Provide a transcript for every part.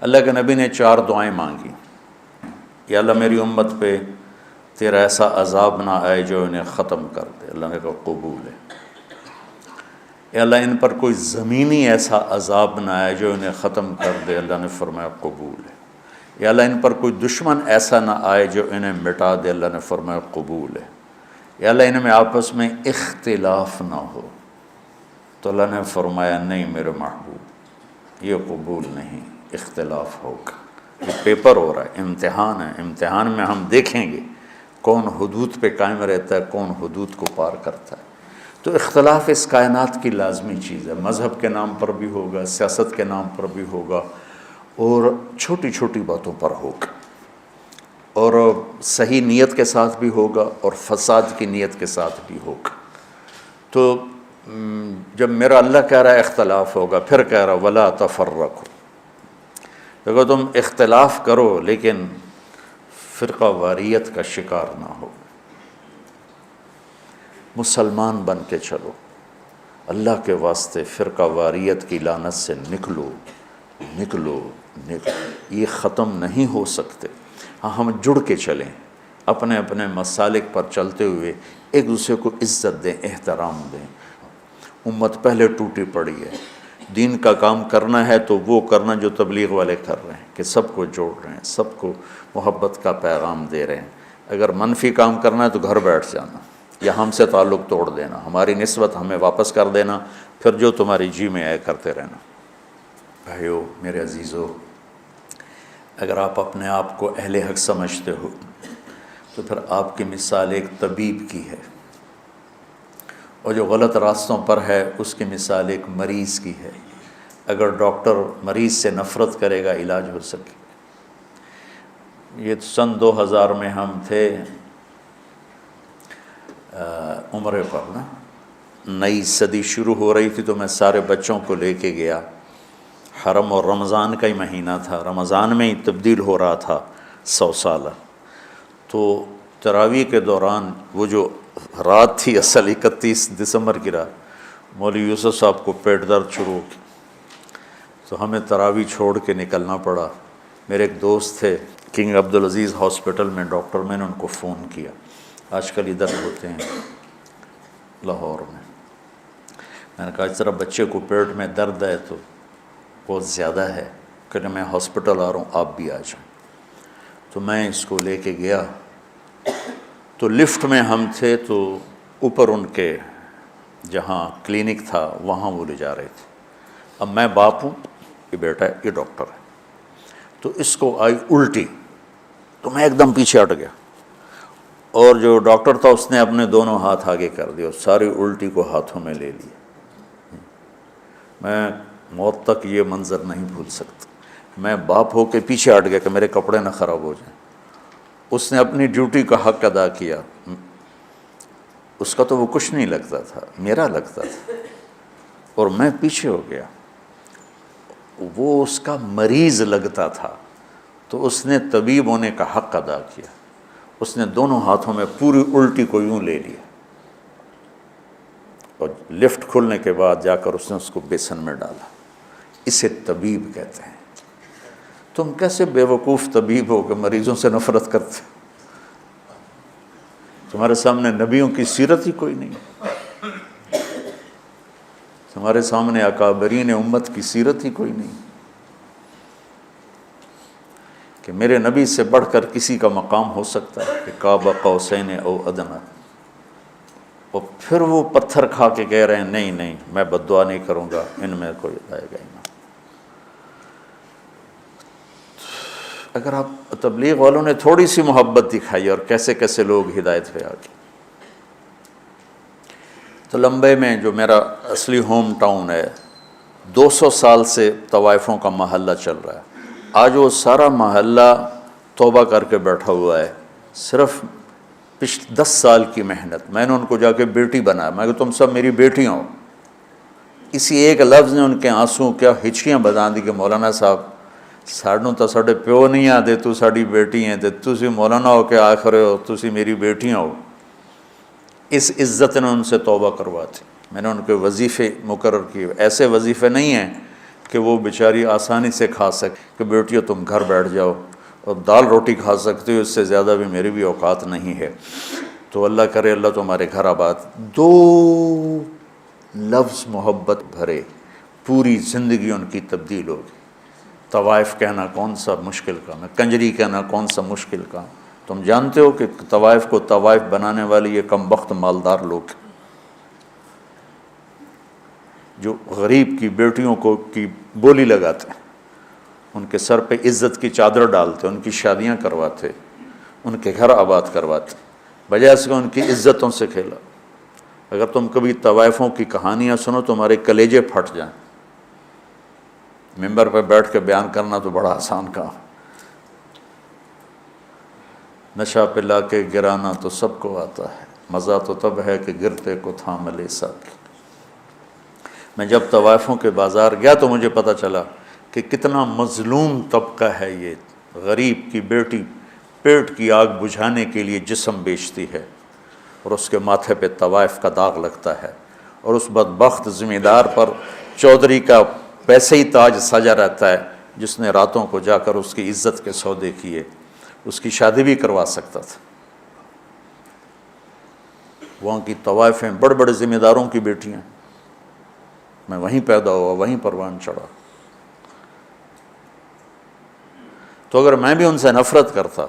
اللہ کے نبی نے 4 دعائیں مانگی. یا اللہ میری امت پہ تیرا ایسا عذاب نہ آئے جو انہیں ختم کر دے. اللہ نے کہا قبول ہے. یا اللہ ان پر کوئی زمینی ایسا عذاب نہ آئے جو انہیں ختم کر دے. اللہ نے فرمایا قبول ہے. یا اللہ ان پر کوئی دشمن ایسا نہ آئے جو انہیں مٹا دے. اللہ نے فرمایا قبول ہے. یا اللہ ان میں آپس میں اختلاف نہ ہو. تو اللہ نے فرمایا نہیں میرے محبوب یہ قبول نہیں، اختلاف ہوگا. یہ پیپر ہو رہا ہے، امتحان ہے. امتحان میں ہم دیکھیں گے کون حدود پہ قائم رہتا ہے، کون حدود کو پار کرتا ہے. تو اختلاف اس کائنات کی لازمی چیز ہے. مذہب کے نام پر بھی ہوگا، سیاست کے نام پر بھی ہوگا، اور چھوٹی چھوٹی باتوں پر ہوگا، اور صحیح نیت کے ساتھ بھی ہوگا اور فساد کی نیت کے ساتھ بھی ہوگا. تو جب میرا اللہ کہہ رہا ہے اختلاف ہوگا، پھر کہہ رہا ولا تفرقوا، دیکھو تم اختلاف کرو لیکن فرقہ واریت کا شکار نہ ہو. مسلمان بن کے چلو، اللہ کے واسطے فرقہ واریت کی لعنت سے نکلو نکلو نکلو. یہ ختم نہیں ہو سکتے. ہاں ہم جڑ کے چلیں، اپنے اپنے مسالک پر چلتے ہوئے ایک دوسرے کو عزت دیں، احترام دیں. امت پہلے ٹوٹی پڑی ہے. دین کا کام کرنا ہے تو وہ کرنا جو تبلیغ والے کر رہے ہیں، کہ سب کو جوڑ رہے ہیں، سب کو محبت کا پیغام دے رہے ہیں. اگر منفی کام کرنا ہے تو گھر بیٹھ جانا یا ہم سے تعلق توڑ دینا، ہماری نسبت ہمیں واپس کر دینا، پھر جو تمہاری جی میں آئے کرتے رہنا. بھائیو میرے عزیزو، اگر آپ اپنے آپ کو اہل حق سمجھتے ہو تو پھر آپ کی مثال ایک طبیب کی ہے، اور جو غلط راستوں پر ہے اس کی مثال ایک مریض کی ہے. اگر ڈاکٹر مریض سے نفرت کرے گا علاج ہو سکے. یہ سن 2000 میں ہم تھے عمرے پر نا، نئی صدی شروع ہو رہی تھی، تو میں سارے بچوں کو لے کے گیا حرم، اور رمضان کا ہی مہینہ تھا، رمضان میں ہی تبدیل ہو رہا تھا 100 سالہ. تو تراویح کے دوران وہ جو رات تھی اصل 31 دسمبر کی رات، مولوی یوسف صاحب کو پیٹ درد شروع ہو گئی، تو ہمیں تراویح چھوڑ کے نکلنا پڑا. میرے ایک دوست تھے کنگ عبدالعزیز ہاسپٹل میں ڈاکٹر، میں نے ان کو فون کیا، آج کل ادھر ہوتے ہیں لاہور میں. میں نے کہا اس طرح بچے کو پیٹ میں درد ہے تو بہت زیادہ ہے، کہ میں ہاسپٹل آ رہا ہوں آپ بھی آ جائیں. تو میں اس کو لے کے گیا، تو لفٹ میں ہم تھے، تو اوپر ان کے جہاں کلینک تھا وہاں وہ لے جا رہے تھے. اب میں باپ ہوں، یہ بیٹا ہے، یہ ڈاکٹر ہے. تو اس کو آئی الٹی، تو میں ایک دم پیچھے ہٹ گیا، اور جو ڈاکٹر تھا اس نے اپنے دونوں ہاتھ آگے کر دیے اور ساری الٹی کو ہاتھوں میں لے لی. میں موت تک یہ منظر نہیں بھول سکتا. میں باپ ہو کے پیچھے ہٹ گیا کہ میرے کپڑے نہ خراب ہو جائیں. اس نے اپنی ڈیوٹی کا حق ادا کیا. اس کا تو وہ کچھ نہیں لگتا تھا، میرا لگتا تھا، اور میں پیچھے ہو گیا. وہ اس کا مریض لگتا تھا، تو اس نے طبیب ہونے کا حق ادا کیا. اس نے دونوں ہاتھوں میں پوری الٹی کو یوں لے لیا، اور لفٹ کھلنے کے بعد جا کر اس نے اس کو بیسن میں ڈالا. اسے طبیب کہتے ہیں. تم کیسے بے وقوف طبیب ہو کہ مریضوں سے نفرت کرتے؟ تمہارے سامنے نبیوں کی سیرت ہی کوئی نہیں، تمہارے سامنے اکابرین امت کی سیرت ہی کوئی نہیں، کہ میرے نبی سے بڑھ کر کسی کا مقام ہو سکتا ہے کہ قاب قوسین او ادنی. اور پھر وہ پتھر کھا کے کہہ رہے ہیں نہیں نہیں میں بد دعا نہیں کروں گا، ان میں کوئی آئے گا ہی نہ. اگر آپ تبلیغ والوں نے تھوڑی سی محبت دکھائی اور کیسے کیسے لوگ ہدایت پہ آ گئے. تو لمبے میں جو میرا اصلی ہوم ٹاؤن ہے، 200 سال سے طوائفوں کا محلہ چل رہا ہے. آج وہ سارا محلہ توبہ کر کے بیٹھا ہوا ہے. صرف 10 سال کی محنت. میں نے ان کو جا کے بیٹی بنایا. میں کہ تم سب میری بیٹیاں ہو. اسی ایک لفظ نے ان کے آنسوں کیا ہچکیاں بجا دی کہ مولانا صاحب ساڑھوں تو ساڑھے پیو نہیں آتے، تو ساڑھی بیٹی ہیں، تو تسی مولانا ہو کے آخر ہو، تسی میری بیٹیاں ہو. اس عزت نے ان سے توبہ کرواتی. میں نے ان کے وظیفے مقرر کیے. ایسے وظیفے نہیں ہیں کہ وہ بیچاری آسانی سے کھا سکے کہ بیٹیو تم گھر بیٹھ جاؤ اور دال روٹی کھا سکتے ہو، اس سے زیادہ بھی میری بھی اوقات نہیں ہے، تو اللہ کرے اللہ تمہارے گھر آباد۔ دو لفظ محبت بھرے، پوری زندگی ان کی تبدیل ہوگی۔ طوائف کہنا کون سا مشکل کام ہے، کنجری کہنا کون سا مشکل کام۔ تم جانتے ہو کہ طوائف کو طوائف بنانے والے یہ کم بخت مالدار لوگ ہیں، جو غریب کی بیٹیوں کو کی بولی لگاتے ہیں، ان کے سر پہ عزت کی چادر ڈالتے، ان کی شادیاں کرواتے، ان کے گھر آباد کرواتے، بجائے اس کے ان کی عزتوں سے کھیلا۔ اگر تم کبھی طوائفوں کی کہانیاں سنو تمہارے کلیجے پھٹ جائیں۔ ممبر پہ بیٹھ کے بیان کرنا تو بڑا آسان کام، نشہ پلا کے گرانا تو سب کو آتا ہے، مزہ تو تب ہے کہ گرتے کو تھام لے ساکی۔ میں جب طوائفوں کے بازار گیا تو مجھے پتہ چلا کہ کتنا مظلوم طبقہ ہے یہ۔ غریب کی بیٹی پیٹ کی آگ بجھانے کے لیے جسم بیچتی ہے اور اس کے ماتھے پہ طوائف کا داغ لگتا ہے، اور اس بدبخت ذمہ دار پر چودھری کا پیسے ہی تاج سجا رہتا ہے، جس نے راتوں کو جا کر اس کی عزت کے سودے کیے، اس کی شادی بھی کروا سکتا تھا۔ وہاں کی طوائفیں بڑے بڑے ذمہ داروں کی بیٹیاں، میں وہیں پیدا ہوا، وہیں پروان چڑھا۔ تو اگر میں بھی ان سے نفرت کرتا،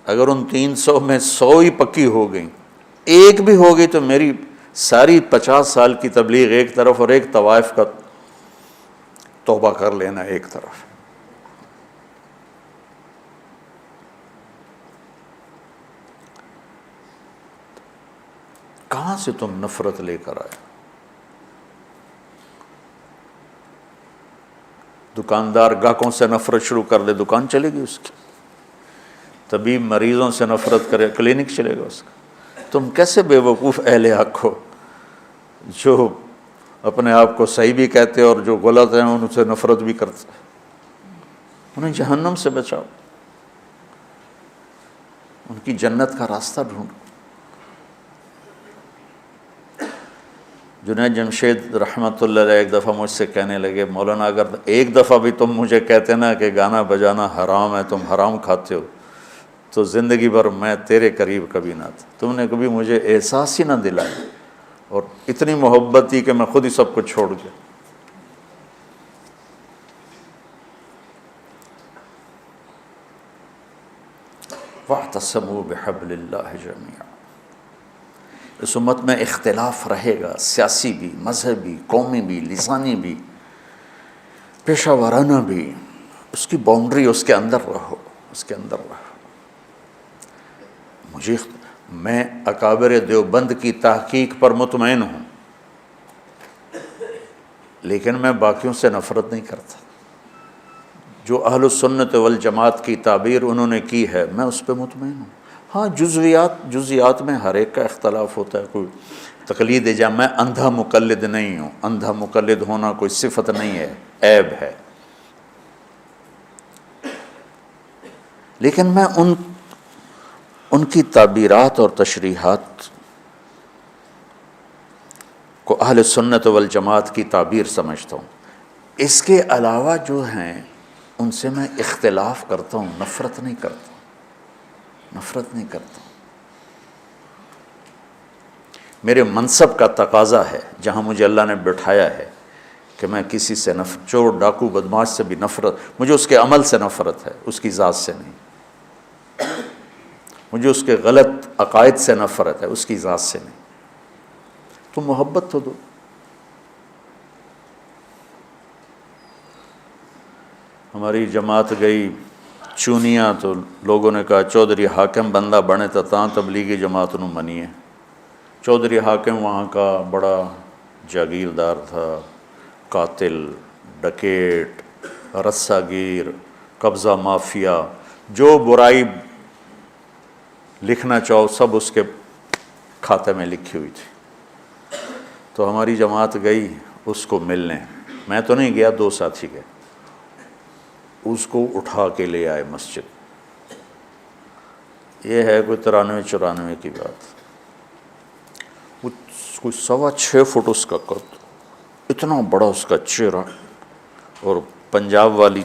اگر ان 300 میں 100 ہی پکی ہو گئیں، ایک بھی ہو گئی، تو میری ساری 50 سال کی تبلیغ ایک طرف اور ایک طوائف کا توبہ کر لینا ایک طرف۔ کہاں سے تم نفرت لے کر آئے؟ دکاندار گاہکوں سے نفرت شروع کر دے، دکان چلے گی اس کی۔ طبیب مریضوں سے نفرت کرے، کلینک چلے گا اس کا۔ تم کیسے بے وقوف اہل حق ہو جو اپنے آپ کو صحیح بھی کہتے اور جو غلط ہیں ان سے نفرت بھی کرتے؟ انہیں جہنم سے بچاؤ، ان کی جنت کا راستہ ڈھونڈو۔ جنید جمشید رحمۃ اللہ علیہ ایک دفعہ مجھ سے کہنے لگے، مولانا اگر ایک دفعہ بھی تم مجھے کہتے نا کہ گانا بجانا حرام ہے، تم حرام کھاتے ہو، تو زندگی بھر میں تیرے قریب کبھی نہ تھا۔ تم نے کبھی مجھے احساس ہی نہ دلایا، اور اتنی محبت تھی کہ میں خود ہی سب کو چھوڑ گیا۔ وَاعْتَصِمُوا بِحَبْلِ اللَّهِ جَمِيعًا۔ اس امت میں اختلاف رہے گا، سیاسی بھی، مذہبی، قومی بھی، لسانی بھی، پیشہ ورانہ بھی۔ اس کی باؤنڈری، اس کے اندر رہو، اس کے اندر رہو۔ میں اکابر دیوبند کی تحقیق پر مطمئن ہوں، لیکن میں باقیوں سے نفرت نہیں کرتا۔ جو اہل السنت والجماعت کی تعبیر انہوں نے کی ہے، میں اس پہ مطمئن ہوں۔ ہاں جزیات میں ہر ایک کا اختلاف ہوتا ہے، کوئی تقلید جا، میں اندھا مقلد نہیں ہوں، اندھا مقلد ہونا کوئی صفت نہیں ہے، عیب ہے۔ لیکن میں ان کی تعبیرات اور تشریحات کو اہل سنت والجماعت کی تعبیر سمجھتا ہوں۔ اس کے علاوہ جو ہیں ان سے میں اختلاف کرتا ہوں، نفرت نہیں کرتا، نفرت نہیں کرتا۔ میرے منصب کا تقاضا ہے، جہاں مجھے اللہ نے بٹھایا ہے، کہ میں کسی سے چور ڈاکو بدماش سے بھی نفرت، مجھے اس کے عمل سے نفرت ہے، اس کی ذات سے نہیں۔ مجھے اس کے غلط عقائد سے نفرت ہے، اس کی ذات سے نہیں۔ تو محبت تو دو۔ ہماری جماعت گئی چونیاں، تو لوگوں نے کہا چودھری حاکم بندہ بنے تو تاں تبلیغی جماعت نو منیے۔ چودھری حاکم وہاں کا بڑا جاگیردار تھا، قاتل، ڈکیٹ، رسہ گیر، قبضہ مافیا، جو برائی لکھنا چاہو سب اس کے کھاتے میں لکھی ہوئی تھی۔ تو ہماری جماعت گئی اس کو ملنے، میں تو نہیں گیا، 2 ساتھی گئے، اس کو اٹھا کے لے آئے مسجد۔ یہ ہے کوئی 93-94 کی بات، کوئی 6.25 فٹ اس کا قد، اتنا بڑا اس کا چہرہ، اور پنجاب والی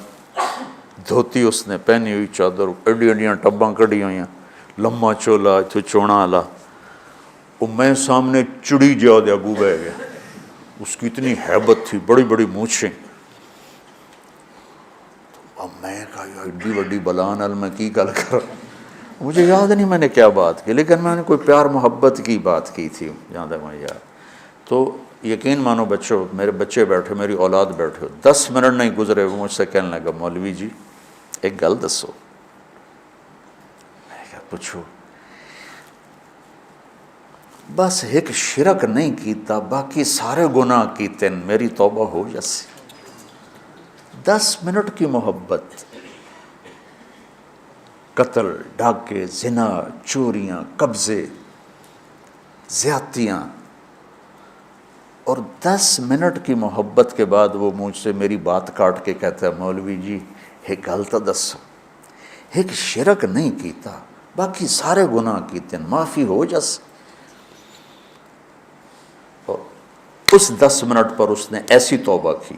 دھوتی اس نے پہنی ہوئی، چادر ایڈی ایڈیاں ٹباں کڑی ہوئی ہیں، لمبا چولا اتنے چونا والا، وہ میں سامنے چڑی جا دیا اگو بہ گیا، اس کی اتنی ہیبت تھی، بڑی بڑی مونچھیں۔ اب میں کہا یار ایڈی بڑی بلا نال میں کی گل کر، مجھے یاد نہیں میں نے کیا بات کی، لیکن میں نے کوئی پیار محبت کی بات کی تھی جہاں تک مجھے یاد۔ تو یقین مانو بچوں، میرے بچے بیٹھے، میری اولاد بیٹھے، 10 منٹ نہیں گزرے وہ مجھ سے کہنے لگا مولوی جی ایک گل دسو۔ میں کہا پوچھو۔ بس ایک شرک نہیں کیتا، باقی سارے گناہ کیتے، میری توبہ ہو جیسے۔ 10 منٹ کی محبت، قتل، ڈاکے، زنا، چوریاں، قبضے، زیادتیاں، اور 10 منٹ کی محبت کے بعد وہ مجھ سے میری بات کاٹ کے کہتا ہے مولوی جی ایک گل تو دسو، ایک شرک نہیں کیتا باقی سارے گناہ کیتے، معافی ہو جس۔ اور اس 10 منٹ پر اس نے ایسی توبہ کی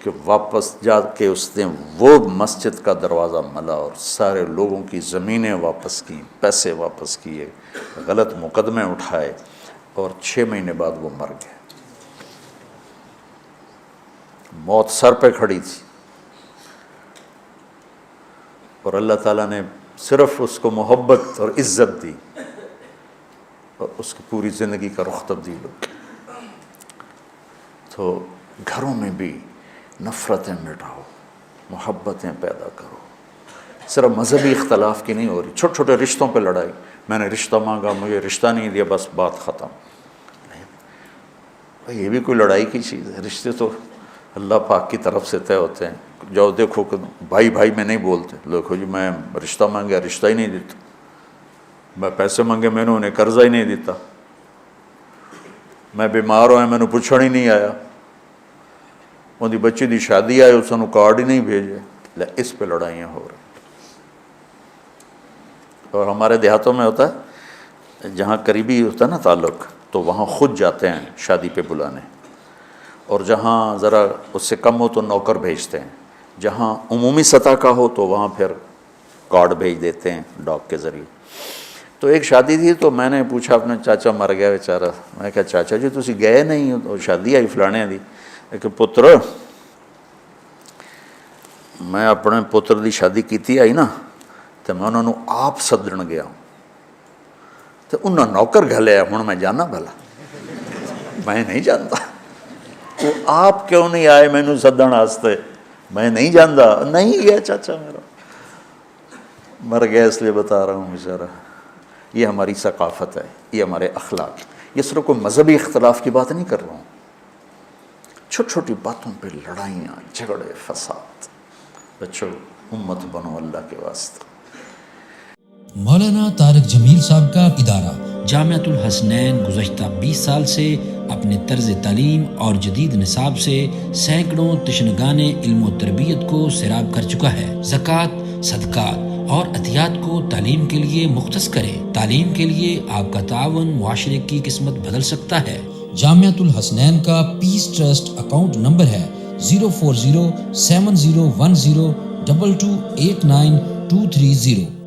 کہ واپس جا کے اس نے وہ مسجد کا دروازہ ملا اور سارے لوگوں کی زمینیں واپس کی، پیسے واپس کیے، غلط مقدمے اٹھائے، اور 6 مہینے بعد وہ مر گئے۔ موت سر پہ کھڑی تھی، اور اللہ تعالیٰ نے صرف اس کو محبت اور عزت دی، اور اس کی پوری زندگی کا رخ تبدیل ہو گیا۔ تو گھروں میں بھی نفرتیں مٹاؤ، محبتیں پیدا کرو، صرف مذہبی اختلاف کی نہیں ہو رہی، چھوٹے چھوٹے رشتوں پہ لڑائی، میں نے رشتہ مانگا مجھے رشتہ نہیں دیا بس بات ختم۔ یہ بھی کوئی لڑائی کی چیز ہے؟ رشتے تو اللہ پاک کی طرف سے طے ہوتے ہیں۔ جاؤ دیکھو کہ بھائی بھائی میں نہیں بولتے، دیکھو جی میں رشتہ مانگا رشتہ ہی نہیں دیتا، میں پیسے مانگے میں نے انہیں قرضہ ہی نہیں دیتا، میں بیمار ہویا میں نے پوچھن ہی نہیں آیا، ان دی بچی دی شادی آئے اس نے کارڈ ہی نہیں بھیجے۔ اس پہ لڑائیاں ہو رہی۔ اور ہمارے دیہاتوں میں ہوتا ہے جہاں قریبی ہوتا ہے نا تعلق تو وہاں خود جاتے ہیں شادی پہ بلانے، اور جہاں ذرا اس سے کم ہو تو نوکر بھیجتے ہیں، جہاں عمومی سطح کا ہو تو وہاں پھر کارڈ بھیج دیتے ہیں ڈاک کے ذریعے۔ تو ایک شادی تھی تو میں نے پوچھا اپنے چاچا مر گیا بیچارہ، میں کہا چاچا جی تسی گئے نہیں ہو؟ تو شادی آئی فلانے دی، کہ پتر میں اپنے پتر دی شادی کیتی آئی نا تو میں انہوں نے آپ سدن گیا تو انہوں نے نوکر گھلیا، ہوں میں جانا بھلا؟ میں نہیں جانتا۔ وہ آپ کیوں نہیں آئے مینوں سدن واسطے؟ میں نہیں جانتا۔ نہیں گیا چاچا میرا، مر گیا اس لیے بتا رہا ہوں بیچارہ۔ یہ ہماری ثقافت ہے، یہ ہمارے اخلاق، یہ صرف کوئی مذہبی اختلاف کی بات نہیں کر رہا ہوں، چھوٹی چھوٹی باتوں پہ لڑائیاں، جھگڑے، فساد۔ بچوں امت بنو اللہ کے واسطے۔ مولانا طارق جمیل صاحب کا ادارہ جامعۃ الحسنین گزشتہ 20 سال سے اپنے طرز تعلیم اور جدید نصاب سے سینکڑوں تشنگان علم و تربیت کو سیراب کر چکا ہے۔ زکوٰۃ، صدقات اور عطیات کو تعلیم کے لیے مختص کریں۔ تعلیم کے لیے آپ کا تعاون معاشرے کی قسمت بدل سکتا ہے۔ جامعۃ الحسنین کا پیس ٹرسٹ اکاؤنٹ نمبر ہے 040701022289230۔